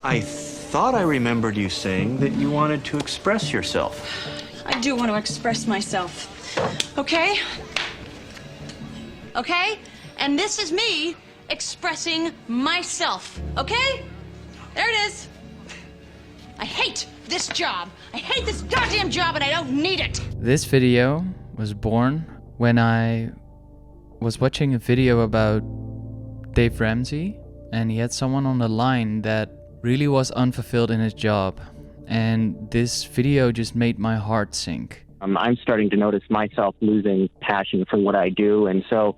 I thought I remembered you saying that you wanted to express yourself. I do want to express myself. Okay? Okay? And this is me expressing myself. Okay? There it is. I hate this job. I hate this goddamn job and I don't need it. This video was born when I was watching a video about Dave Ramsey, and he had someone on the line that really was unfulfilled in his job, and this video just made my heart sink. I'm starting to notice myself losing passion for what I do, and so,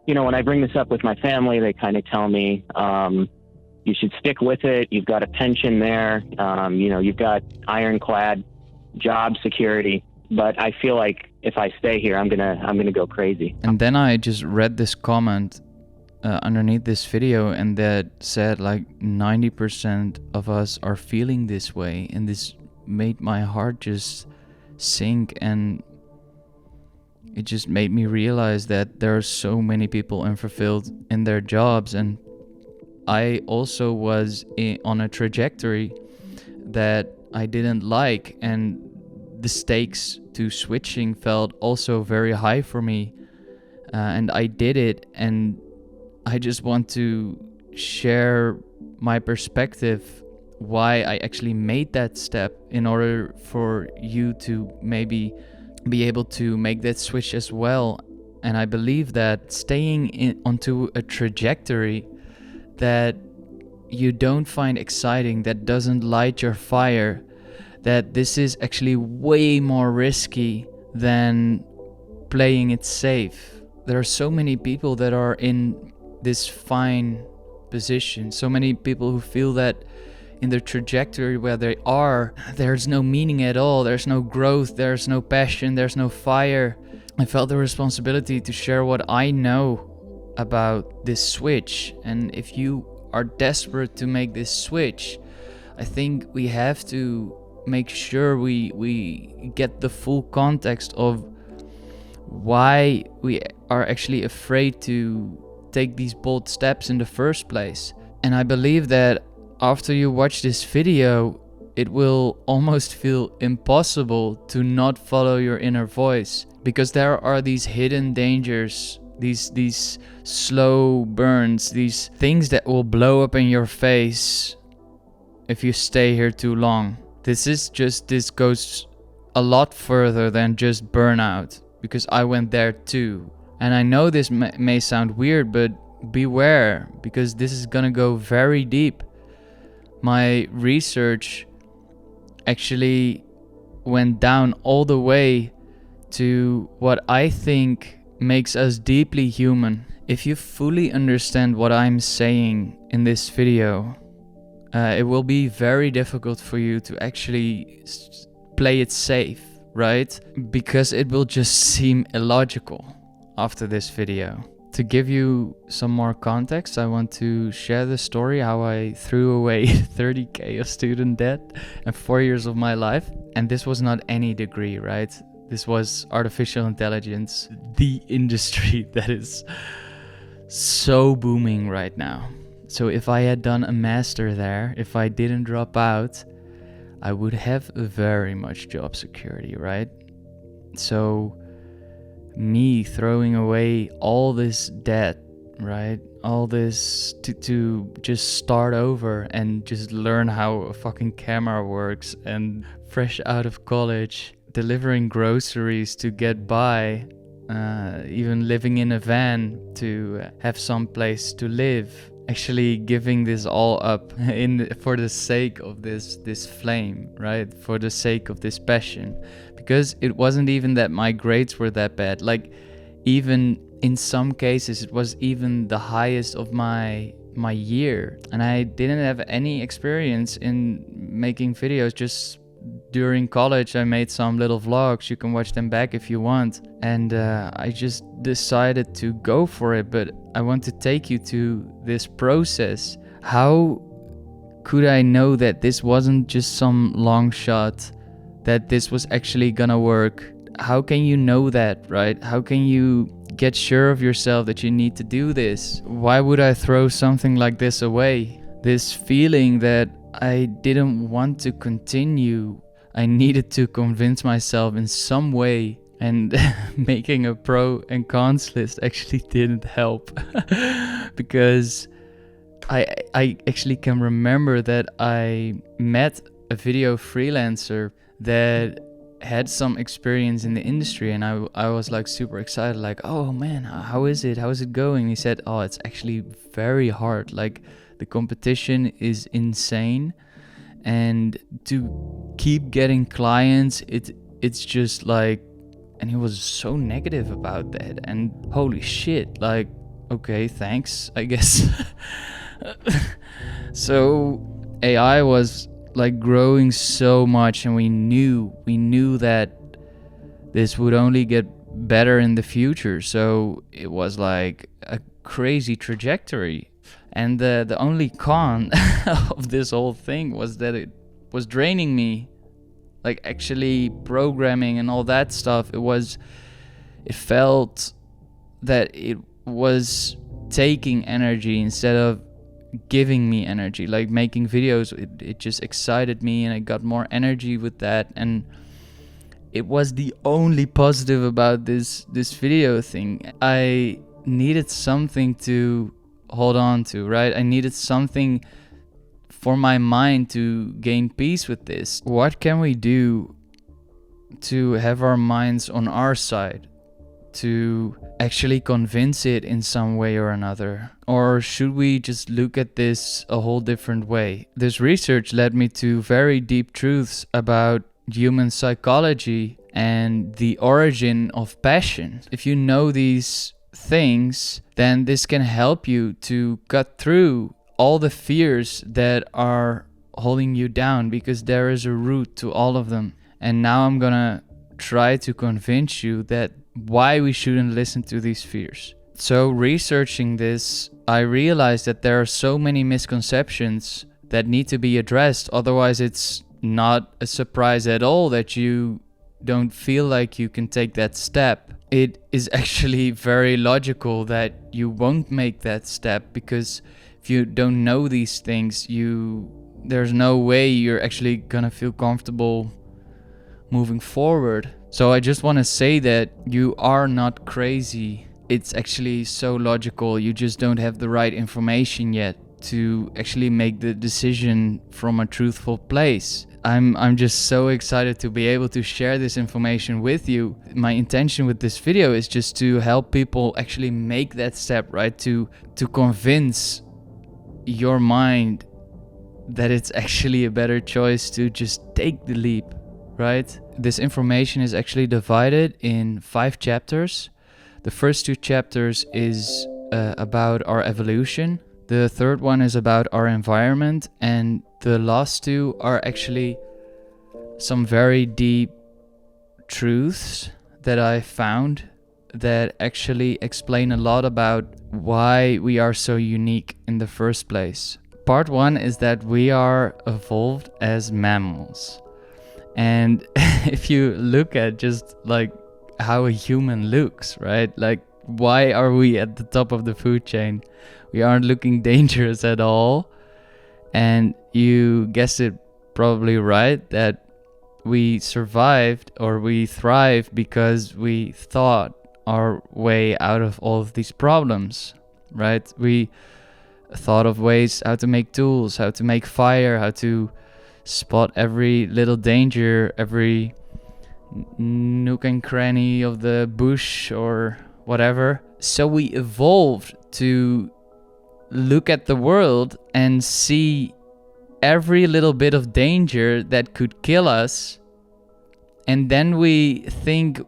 when I bring this up with my family, they kind of tell me, you should stick with it. You've got a pension there. You've got ironclad job security, but I feel like if I stay here, I'm gonna go crazy. And then I just read this comment underneath this video, and that said like 90% of us are feeling this way, and this made my heart just sink, and it just made me realize that there are so many people unfulfilled in their jobs. And I also was on a trajectory that I didn't like, and the stakes to switching felt also very high for me, and I did it. And I just want to share my perspective, why I actually made that step, in order for you to maybe be able to make that switch as well. And I believe that staying onto a trajectory that you don't find exciting, that doesn't light your fire, that this is actually way more risky than playing it safe. There are so many people that are in this fine position, so many people who feel that in the trajectory where they are, there's no meaning at all, there's no growth, there's no passion, there's no fire. I felt the responsibility to share what I know about this switch, and if you are desperate to make this switch, I think we have to make sure we get the full context of why we are actually afraid to take these bold steps in the first place. And I believe that after you watch this video, it will almost feel impossible to not follow your inner voice, because there are these hidden dangers, these slow burns, these things that will blow up in your face if you stay here too long. This goes a lot further than just burnout, because I went there too. And I know this may sound weird, but beware, because this is gonna go very deep. My research actually went down all the way to what I think makes us deeply human. If you fully understand what I'm saying in this video, it will be very difficult for you to actually play it safe, right? Because it will just seem illogical after this video. To give you some more context, I want to share the story how I threw away 30k of student debt and 4 years of my life. And this was not any degree, right? This was artificial intelligence, the industry that is so booming right now. So if I had done a master there, if I didn't drop out, I would have very much job security, right? So me throwing away all this debt, right? All this to just start over and just learn how a fucking camera works, and fresh out of college, delivering groceries to get by, even living in a van to have some place to live, actually giving this all up for the sake of this flame, right? For the sake of this passion. Because it wasn't even that my grades were that bad. Like, even in some cases, it was even the highest of my year. And I didn't have any experience in making videos. Just during college, I made some little vlogs. You can watch them back if you want. And I just decided to go for it. But I want to take you to this process. How could I know that this wasn't just some long shot, that this was actually gonna work? How can you know that, right? How can you get sure of yourself that you need to do this? Why would I throw something like this away? This feeling that I didn't want to continue. I needed to convince myself in some way, and making a pro and cons list actually didn't help. Because I actually can remember that I met a video freelancer that had some experience in the industry, and I was like super excited, like, oh man, how is it going? He said, oh, it's actually very hard, like the competition is insane, and to keep getting clients, it's just like, and he was so negative about that, and holy shit, like, okay, thanks, I guess. So AI was like growing so much, and we knew that this would only get better in the future. So it was like a crazy trajectory. And the only con of this whole thing was that it was draining me. Like actually programming and all that stuff, it felt that it was taking energy instead of giving me energy. Like making videos, it just excited me, and I got more energy with that, and it was the only positive about this video thing. I needed something to hold on to, right? I needed something for my mind to gain peace with this. What can we do to have our minds on our side, to actually convince it in some way or another? Or should we just look at this a whole different way? This research led me to very deep truths about human psychology and the origin of passion. If you know these things, then this can help you to cut through all the fears that are holding you down, because there is a root to all of them. And now I'm gonna try to convince you that why we shouldn't listen to these fears. So researching this, I realized that there are so many misconceptions that need to be addressed. Otherwise, it's not a surprise at all that you don't feel like you can take that step. It is actually very logical that you won't make that step, because if you don't know these things, there's no way you're actually gonna feel comfortable moving forward. So I just want to say that you are not crazy. It's actually so logical. You just don't have the right information yet to actually make the decision from a truthful place. I'm just so excited to be able to share this information with you. My intention with this video is just to help people actually make that step, right? To convince your mind that it's actually a better choice to just take the leap, right? This information is actually divided in 5 chapters. The first 2 chapters is about our evolution. The third one is about our environment, and the last 2 are actually some very deep truths that I found that actually explain a lot about why we are so unique in the first place. Part 1 is that we are evolved as mammals. And if you look at just like how a human looks, right? Like, why are we at the top of the food chain? We aren't looking dangerous at all. And you guessed it probably right, that we survived or we thrived because we thought our way out of all of these problems, right? We thought of ways how to make tools, how to make fire, how to spot every little danger, every nook and cranny of the bush or whatever. So we evolved to look at the world and see every little bit of danger that could kill us. And then we think,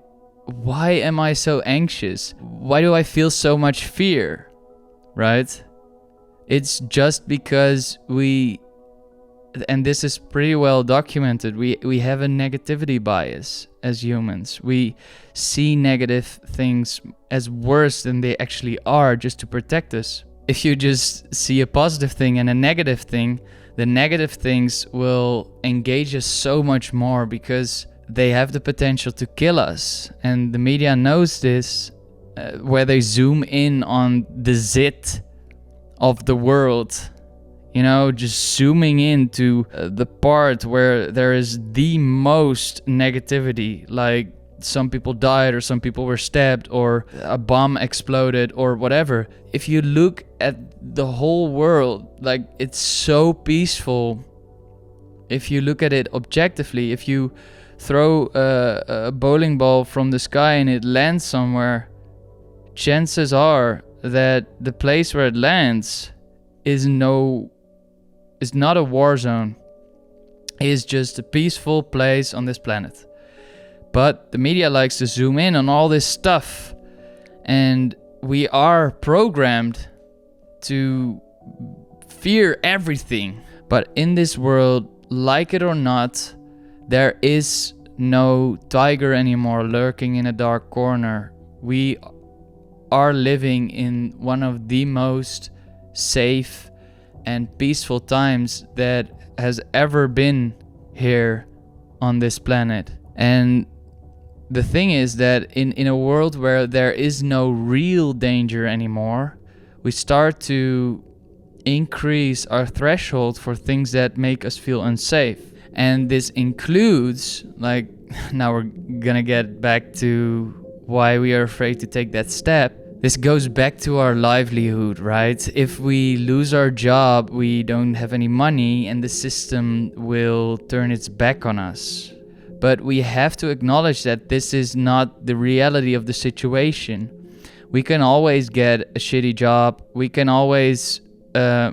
why am I so anxious? Why do I feel so much fear? Right? It's just because and this is pretty well documented, we have a negativity bias as humans. We see negative things as worse than they actually are, just to protect us. If you just see a positive thing and a negative thing, the negative things will engage us so much more because they have the potential to kill us. And the media knows this, where they zoom in on the zit of the world. You know, just zooming into the part where there is the most negativity, like some people died or some people were stabbed or a bomb exploded or whatever. If you look at the whole world, like, it's so peaceful. If you look at it objectively, if you throw a bowling ball from the sky and it lands somewhere, chances are that the place where it lands is not a war zone. It is just a peaceful place on this planet. But the media likes to zoom in on all this stuff, and we are programmed to fear everything. But in this world, like it or not, there is no tiger anymore lurking in a dark corner. We are living in one of the most safe and peaceful times that has ever been here on this planet. And the thing is that in a world where there is no real danger anymore, we start to increase our threshold for things that make us feel unsafe. And this includes, like, now we're gonna get back to why we are afraid to take that step. This goes back to our livelihood, right? If we lose our job, we don't have any money and the system will turn its back on us. But we have to acknowledge that this is not the reality of the situation. We can always get a shitty job. We can always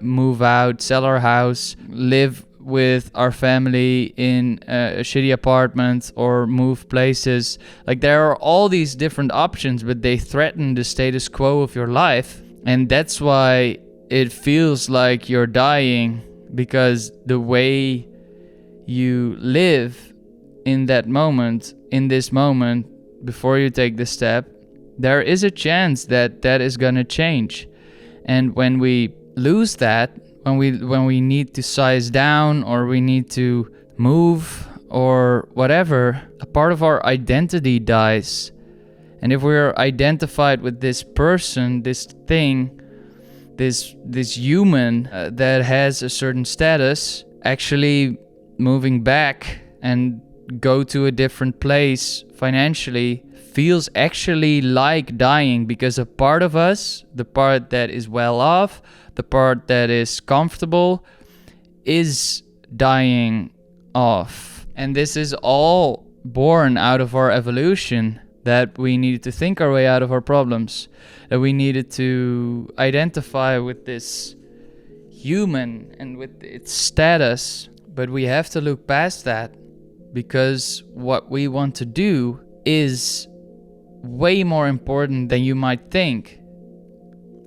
move out, sell our house, live with our family in a shitty apartment, or move places. Like, there are all these different options, but they threaten the status quo of your life. And that's why it feels like you're dying, because the way you live in that moment, in this moment, before you take the step, there is a chance that that is gonna change. And when we lose that, when we need to size down, or we need to move, or whatever, a part of our identity dies. And if we're identified with this person, this thing, this human that has a certain status, actually moving back and go to a different place financially feels actually like dying, because a part of us, the part that is well off, the part that is comfortable, is dying off. And this is all born out of our evolution, that we needed to think our way out of our problems, that we needed to identify with this human and with its status. But we have to look past that, because what we want to do is way more important than you might think.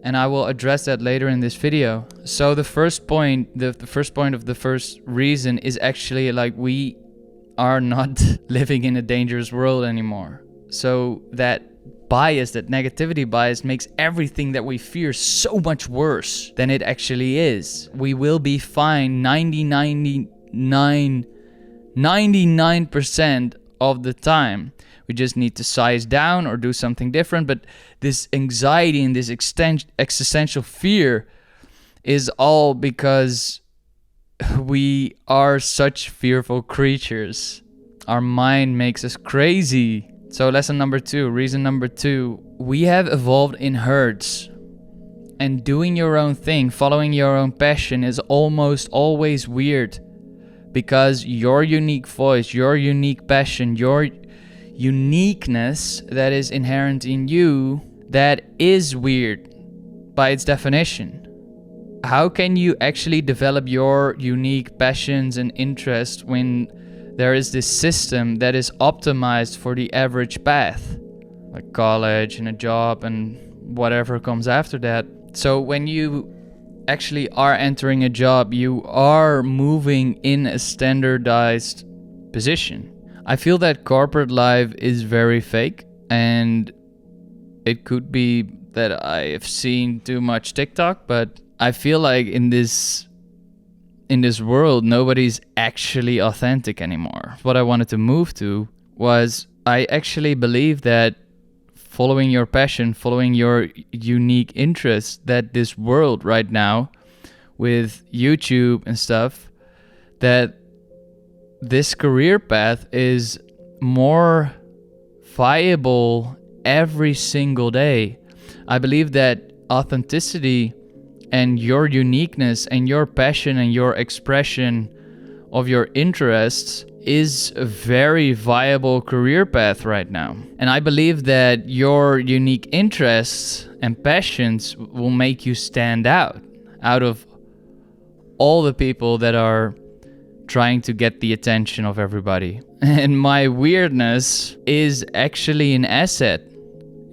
And I will address that later in this video. So the first point, the first point of the first reason is actually, like, we are not living in a dangerous world anymore. So that bias, that negativity bias, makes everything that we fear so much worse than it actually is. We will be fine 99% of the time. We just need to size down or do something different. But this anxiety and this existential fear is all because we are such fearful creatures. Our mind makes us crazy. So lesson number 2, reason number 2, we have evolved in herds. And doing your own thing, following your own passion, is almost always weird. Because your unique voice, your unique passion, your uniqueness that is inherent in you, that is weird by its definition. How can you actually develop your unique passions and interests when there is this system that is optimized for the average path, like college and a job and whatever comes after that? So when you actually are entering a job, you are moving in a standardized position. I feel that corporate life is very fake, and it could be that I have seen too much TikTok, but I feel like in this world, nobody's actually authentic anymore. What I wanted to move to was, I actually believe that following your passion, following your unique interests, that this world right now with YouTube and stuff, that this career path is more viable every single day. I believe that authenticity and your uniqueness and your passion and your expression of your interests is a very viable career path right now. And I believe that your unique interests and passions will make you stand out of all the people that are trying to get the attention of everybody. And my weirdness is actually an asset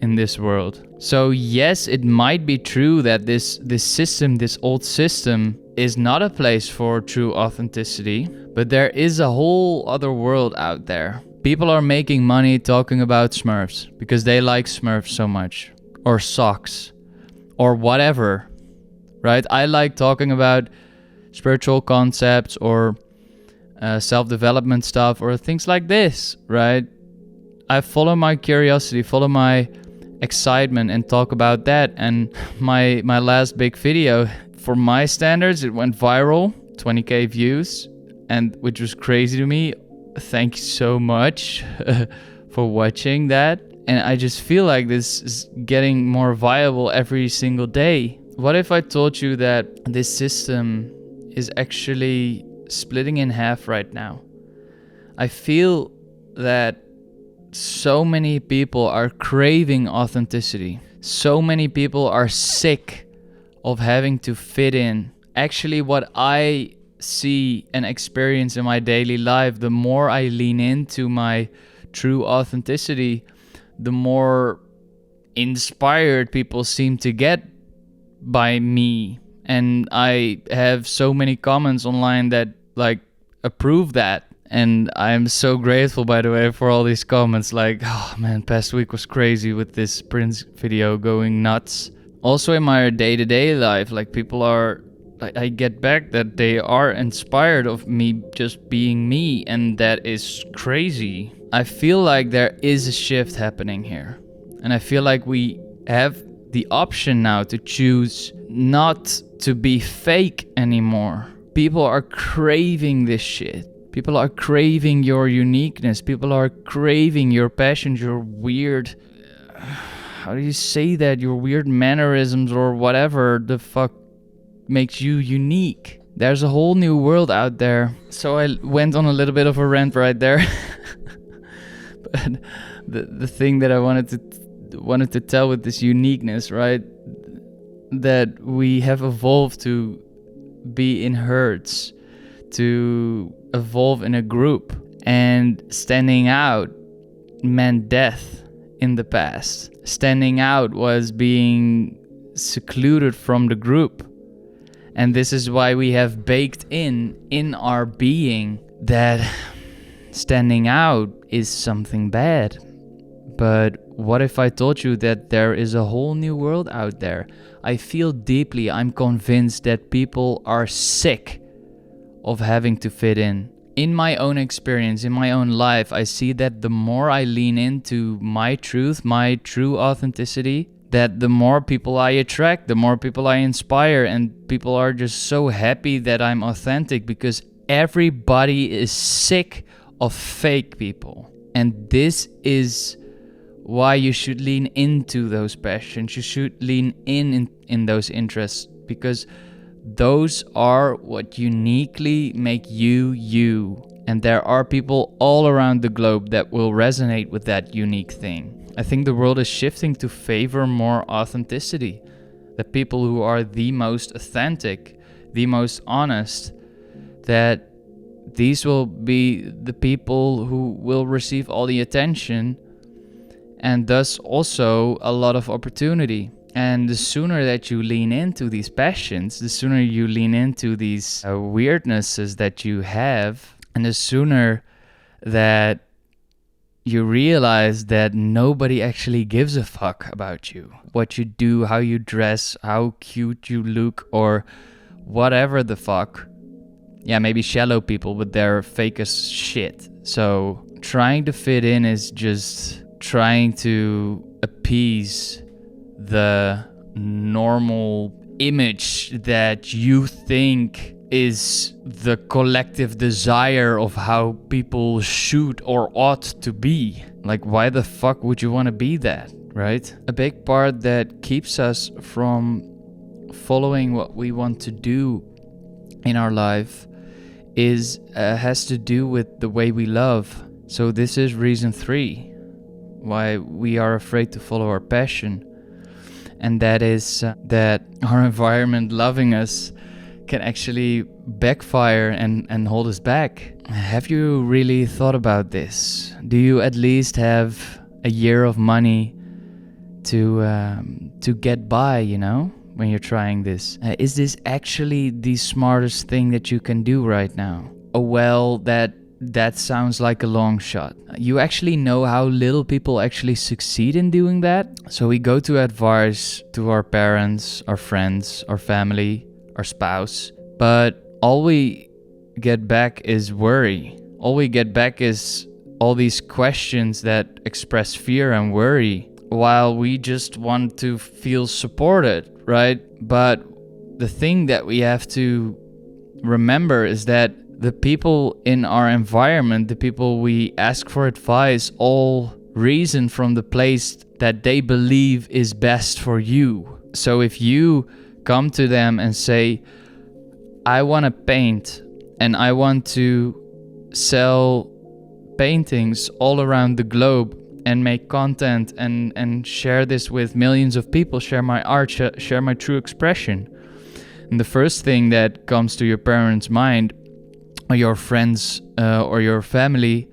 in this world. So yes, it might be true that this system, this old system, is not a place for true authenticity, but there is a whole other world out there. People are making money talking about Smurfs because they like Smurfs so much, or socks, or whatever, right? I like talking about spiritual concepts or self-development stuff or things like this, right? I follow my curiosity, follow my excitement and talk about that. And my last big video, for my standards, it went viral, 20k views, and which was crazy to me. Thank you so much for watching that. And I just feel like this is getting more viable every single day. What if I told you that this system is actually splitting in half right now? I feel that so many people are craving authenticity. So many people are sick of having to fit in. Actually, what I see and experience in my daily life, the more I lean into my true authenticity, the more inspired people seem to get by me. And I have so many comments online that like approve that. And I'm so grateful, by the way, for all these comments. Like, oh man, past week was crazy with this Prince video going nuts. Also in my day-to-day life, like people are, I get back that they are inspired of me just being me, and that is crazy. I feel like there is a shift happening here. And I feel like we have the option now to choose not to be fake anymore. People are craving this shit. People are craving your uniqueness. People are craving your passions, your weird... How do you say that? Your weird mannerisms or whatever the fuck makes you unique. There's a whole new world out there. So I went on a little bit of a rant right there. But the thing that I wanted to tell with this uniqueness, right? That we have evolved to be in herds, to evolve in a group, and standing out meant death in the past. Standing out was being secluded from the group. And this is why we have baked in our being that standing out is something bad. But what if I told you that there is a whole new world out there? I feel deeply, I'm convinced that people are sick of having to fit in. In my own experience, in my own life, I see that the more I lean into my truth, my true authenticity, that the more people I attract, the more people I inspire, and people are just so happy that I'm authentic because everybody is sick of fake people. And this is why you should lean into those passions. You should lean in those interests, because those are what uniquely make you you. And there are people all around the globe that will resonate with that unique thing. I think the world is shifting to favor more authenticity. The people who are the most authentic, the most honest, that these will be the people who will receive all the attention and thus also a lot of opportunity. And the sooner that you lean into these passions, the sooner you lean into these weirdnesses that you have, and the sooner that you realize that nobody actually gives a fuck about you. What you do, how you dress, how cute you look, or whatever the fuck. Yeah, maybe shallow people, but they're fake as shit. So trying to fit in is just trying to appease the normal image that you think is the collective desire of how people should or ought to be. Like, why the fuck would you want to be that, right? A big part that keeps us from following what we want to do in our life has to do with the way we love. So this is reason 3 why we are afraid to follow our passion, and that is that our environment loving us can actually backfire and hold us back. Have you really thought about this? Do you at least have a year of money to get by, you know, when you're trying this? Is this actually the smartest thing that you can do right now? Oh, well, that sounds like a long shot. You actually know how little people actually succeed in doing that? So we go to advice to our parents, our friends, our family, our spouse, but all we get back is worry. All we get back is all these questions that express fear and worry, while we just want to feel supported, right? But the thing that we have to remember is that the people in our environment, the people we ask for advice, all reason from the place that they believe is best for you. So if you come to them and say, I want to paint and I want to sell paintings all around the globe and make content and share this with millions of people, share my art, share my true expression. And the first thing that comes to your parents' mind, or your friends or your family,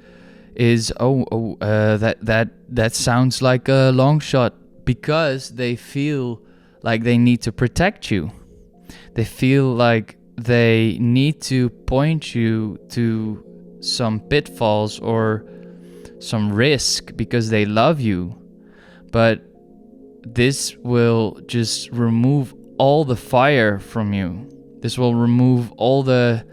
is that sounds like a long shot, because they feel like they need to protect you. They feel like they need to point you to some pitfalls or some risk because they love you. But this will just remove all the fire from you. This will remove all the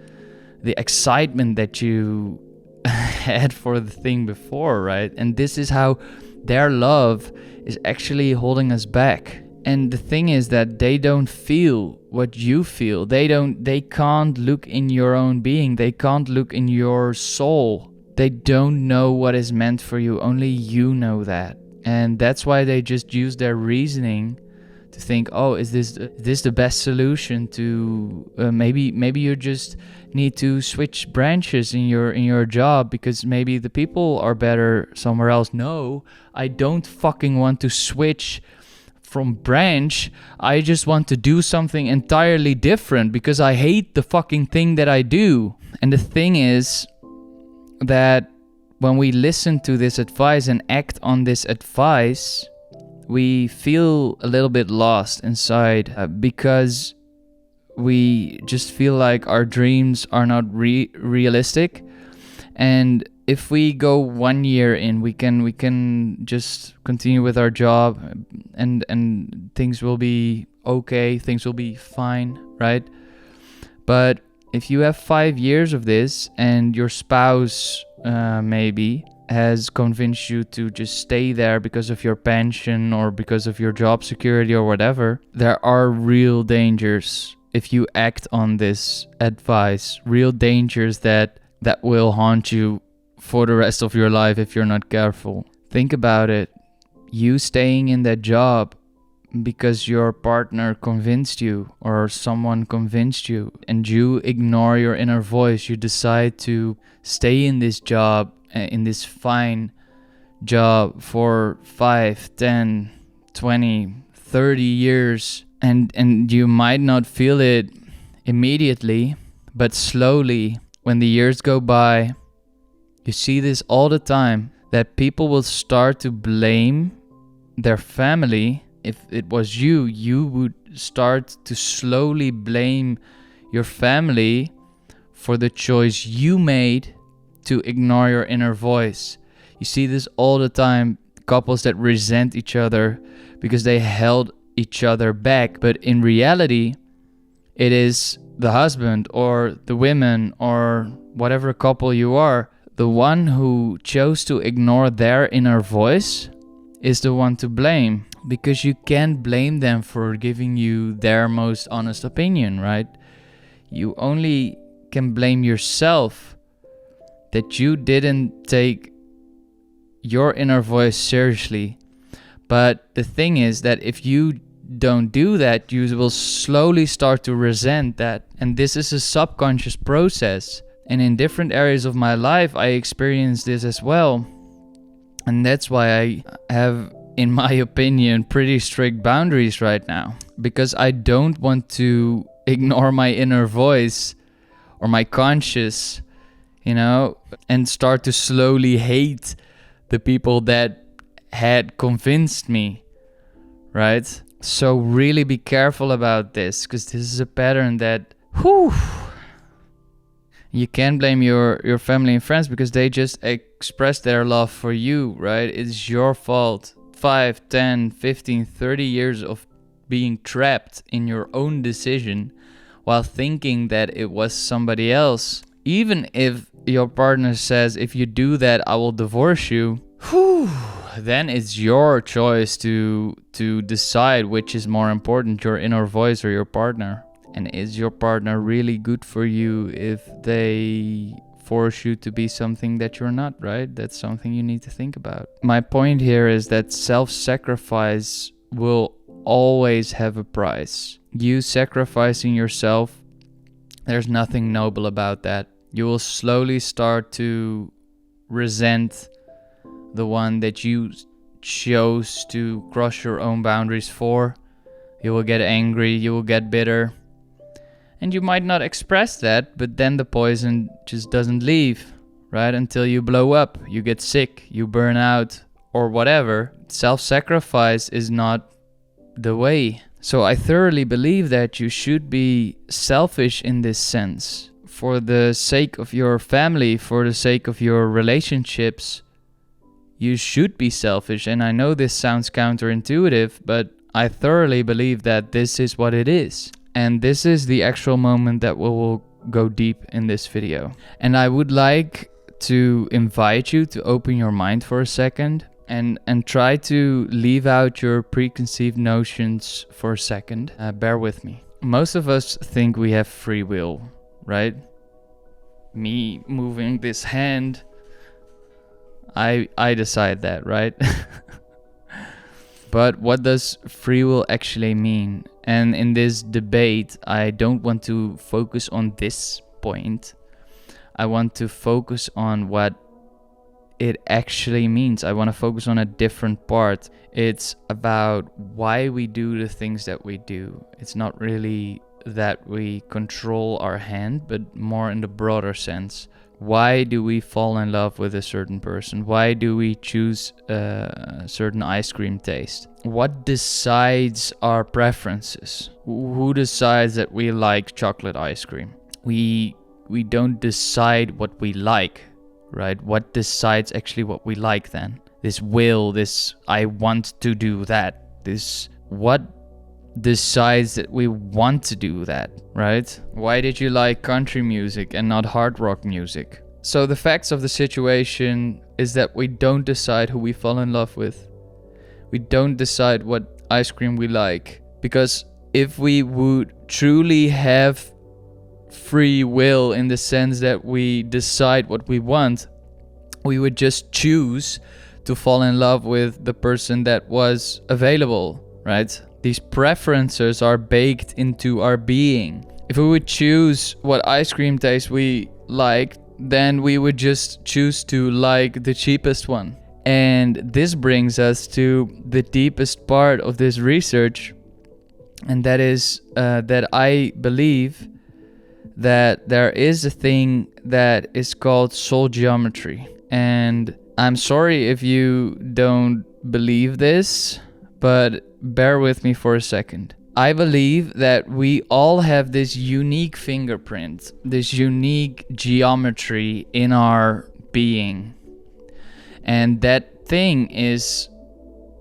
excitement that you had for the thing before, right? And this is how their love is actually holding us back. And the thing is that they don't feel what you feel. They can't look in your own being. They can't look in your soul. They don't know what is meant for you. Only you know that. And that's why they just use their reasoning to think, oh, is this the best solution to maybe you just need to switch branches in your job because maybe the people are better somewhere else. No, I don't fucking want to switch from branch. I just want to do something entirely different because I hate the fucking thing that I do. And the thing is that when we listen to this advice and act on this advice, we feel a little bit lost inside because we just feel like our dreams are not realistic. And if we go 1 year in, we can just continue with our job and things will be okay, things will be fine, right? But if you have 5 years of this and your spouse maybe has convinced you to just stay there because of your pension or because of your job security or whatever, there are real dangers if you act on this advice, real dangers that will haunt you for the rest of your life if you're not careful. Think about it. You staying in that job because your partner convinced you or someone convinced you, and you ignore your inner voice. You decide to stay in this job, in this fine job for 5, 10, 20, 30 years, and you might not feel it immediately, but slowly, when the years go by, you see this all the time, that people will start to blame their family. If it was you, you would start to slowly blame your family for the choice you made to ignore your inner voice. You see this all the time, couples that resent each other because they held each other back. But in reality, it is the husband or the women or whatever couple you are, the one who chose to ignore their inner voice is the one to blame, because you can't blame them for giving you their most honest opinion, right? You only can blame yourself that you didn't take your inner voice seriously. But the thing is that if you don't do that, you will slowly start to resent that. And this is a subconscious process. And in different areas of my life, I experienced this as well. And that's why I have, in my opinion, pretty strict boundaries right now. Because I don't want to ignore my inner voice or my conscious, and start to slowly hate the people that had convinced me, right? So really be careful about this, because this is a pattern that, you can't blame your family and friends because they just express their love for you, right? It's your fault. 5, 10, 15, 30 years of being trapped in your own decision while thinking that it was somebody else. Even if your partner says, if you do that, I will divorce you, then it's your choice to decide which is more important, your inner voice or your partner. And is your partner really good for you if they force you to be something that you're not, right? That's something you need to think about. My point here is that self-sacrifice will always have a price. You sacrificing yourself, there's nothing noble about that. You will slowly start to resent the one that you chose to cross your own boundaries for. You will get angry, you will get bitter. And you might not express that, but then the poison just doesn't leave, right? Until you blow up, you get sick, you burn out, or whatever. Self-sacrifice is not the way. So I thoroughly believe that you should be selfish in this sense. For the sake of your family, for the sake of your relationships, you should be selfish. And I know this sounds counterintuitive, but I thoroughly believe that this is what it is. And this is the actual moment that we will go deep in this video. And I would like to invite you to open your mind for a second and try to leave out your preconceived notions for a second. Bear with me. Most of us think we have free will, right? Me moving this hand, I decide that, right? But what does free will actually mean? And in this debate, I don't want to focus on this point. I want to focus on what it actually means. I want to focus on a different part. It's about why we do the things that we do. It's not really that we control our hand, but more in the broader sense. Why do we fall in love with a certain person? Why do we choose a certain ice cream taste? What decides our preferences? Who decides that we like chocolate ice cream? We don't decide what we like, right? What decides actually what we like then? This will, this I want to do that. This what decides that we want to do that, right? Why did you like country music and not hard rock music? So the facts of the situation is that we don't decide who we fall in love with. We don't decide what ice cream we like. Because if we would truly have free will in the sense that we decide what we want, we would just choose to fall in love with the person that was available, right? These preferences are baked into our being. If we would choose what ice cream taste we like, then we would just choose to like the cheapest one. And this brings us to the deepest part of this research, and that is that I believe that there is a thing that is called soul geometry. And I'm sorry if you don't believe this, but bear with me for a second. I believe that we all have this unique fingerprint, this unique geometry in our being. And that thing is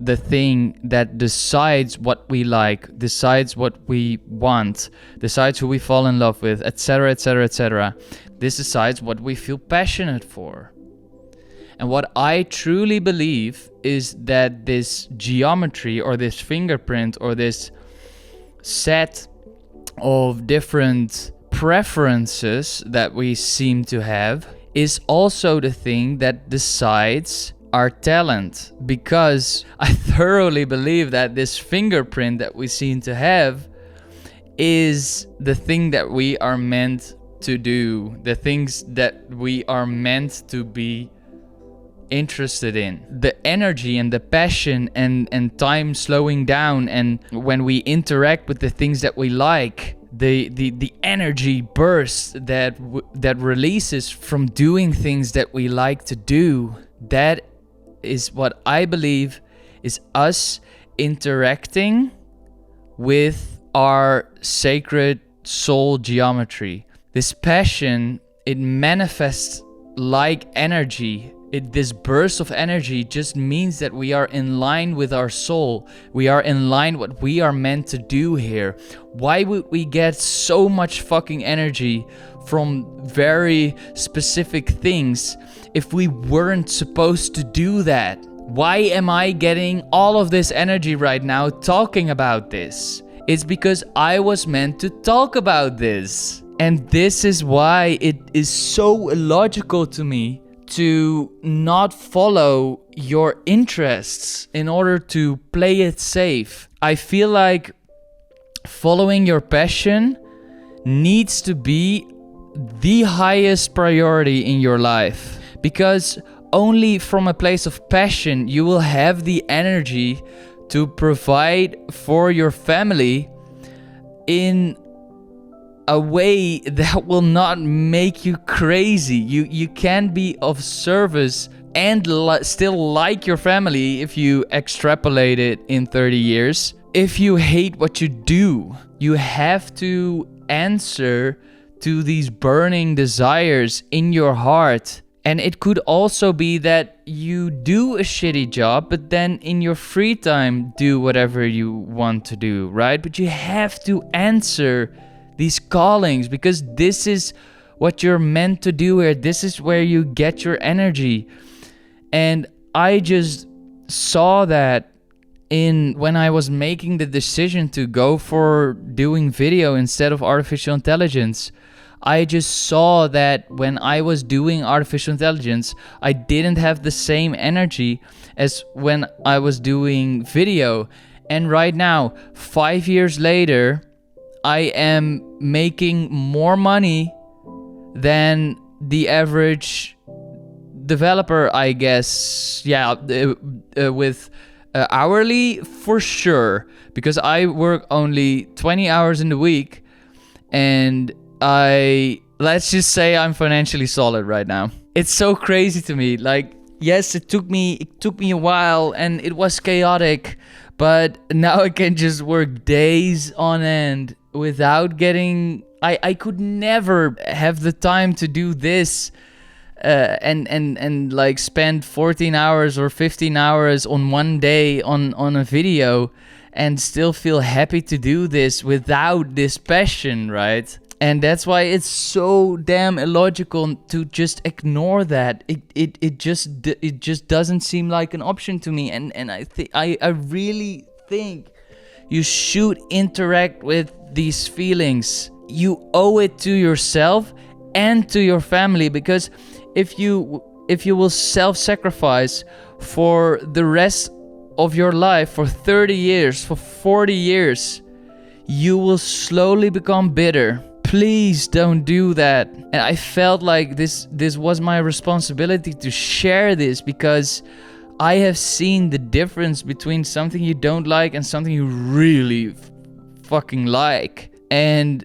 the thing that decides what we like, decides what we want, decides who we fall in love with, etc., etc., etc. This decides what we feel passionate for. And what I truly believe is that this geometry or this fingerprint or this set of different preferences that we seem to have is also the thing that decides our talent. Because I thoroughly believe that this fingerprint that we seem to have is the thing that we are meant to do, the things that we are meant to be interested in. The energy and the passion and time slowing down, and when we interact with the things that we like, the energy burst that releases from doing things that we like to do, that is what I believe is us interacting with our sacred soul geometry. This passion, it manifests like energy. This burst of energy just means that we are in line with our soul. We are in line what we are meant to do here. Why would we get so much fucking energy from very specific things if we weren't supposed to do that? Why am I getting all of this energy right now talking about this? It's because I was meant to talk about this. And this is why it is so illogical to me to not follow your interests in order to play it safe. I feel like following your passion needs to be the highest priority in your life, because only from a place of passion you will have the energy to provide for your family in a way that will not make you crazy. You can be of service and still like your family if you extrapolate it in 30 years. If you hate what you do, you have to answer to these burning desires in your heart. And it could also be that you do a shitty job, but then in your free time do whatever you want to do, right? But you have to answer these callings, because this is what you're meant to do here. This is where you get your energy. And I just saw that when I was making the decision to go for doing video instead of artificial intelligence. I just saw that when I was doing artificial intelligence, I didn't have the same energy as when I was doing video. And right now, 5 years later, I am making more money than the average developer, I guess. Yeah, with hourly for sure, because I work only 20 hours in the week, and let's just say I'm financially solid right now. It's so crazy to me. Like, yes, it took me a while and it was chaotic, but now I can just work days on end without getting... I could never have the time to do this and like spend 14 hours or 15 hours on one day on a video and still feel happy to do this without this passion, right? And that's why it's so damn illogical to just ignore that. It just doesn't seem like an option to me. And I really think you should interact with these feelings. You owe it to yourself and to your family, because if you will self-sacrifice for the rest of your life, for 30 years, for 40 years, you will slowly become bitter. Please don't do that. And I felt like this was my responsibility to share this, because I have seen the difference between something you don't like and something you really fucking like. And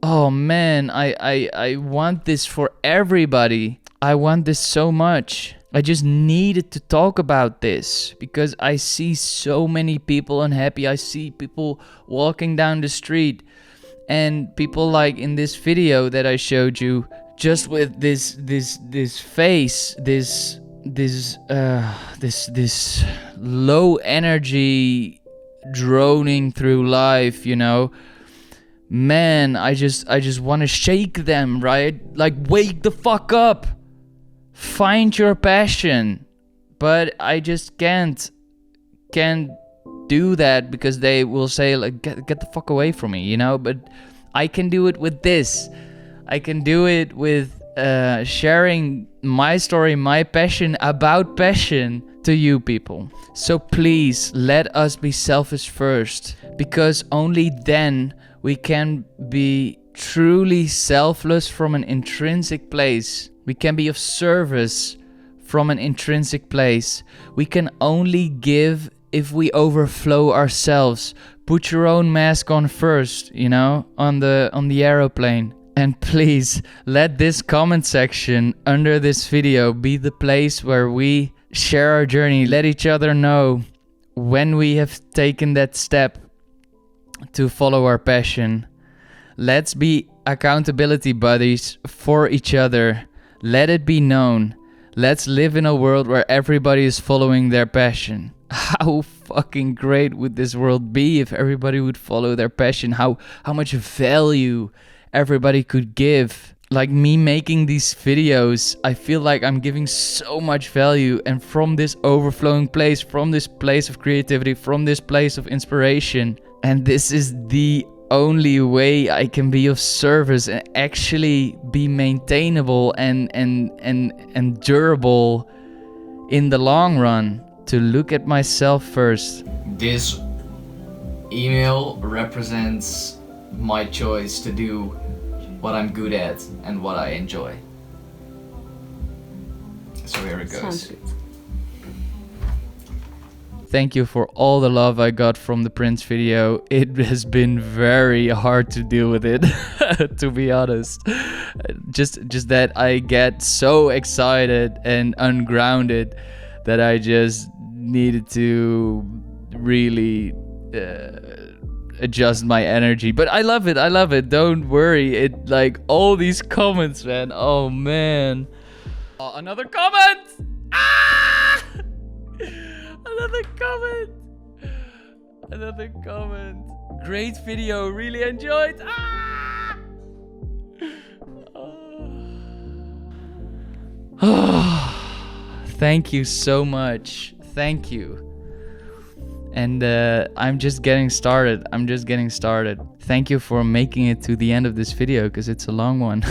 oh man, I want this for everybody. I want this so much. I just needed to talk about this because I see so many people unhappy. I see people walking down the street, and people like in this video that I showed you, just with this face, this low energy droning through life, you know. Man, I just want to shake them, right? Like, wake the fuck up. find your passion. But I just can't do that because they will say like get the fuck away from me, you know. But I can do it with this. I can do it with sharing my story, my passion about passion to you people. So please let us be selfish first, because only then we can be truly selfless from an intrinsic place. We can be of service from an intrinsic place. We can only give if we overflow ourselves. Put your own mask on first, you know, on the aeroplane. And please let this comment section under this video be the place where we share our journey. Let each other know when we have taken that step to follow our passion. Let's be accountability buddies for each other. Let it be known. Let's live in a world where everybody is following their passion. How fucking great would this world be if everybody would follow their passion? How much value everybody could give. Like me making these videos, I feel like I'm giving so much value, and from this overflowing place, from this place of creativity, from this place of inspiration. And this is the only way I can be of service and actually be maintainable and durable in the long run. To look at myself first. This email represents my choice to do what I'm good at and what I enjoy. So here it goes. Thank you for all the love I got from the Prince video. It has been very hard to deal with it, to be honest. Just that I get so excited and ungrounded that I just needed to really adjust my energy. But I love it, don't worry. It, like, all these comments, man, oh man. Oh, another comment. Another comment. Great video, really enjoyed. Thank you so much, thank you. And I'm just getting started. Thank you for making it to the end of this video, because it's a long one.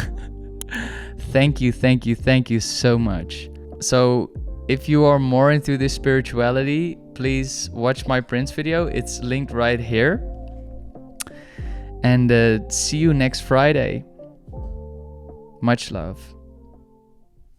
Thank you so much. So if you are more into this spirituality, please watch my Prince video. It's linked right here. And see you next Friday. Much love.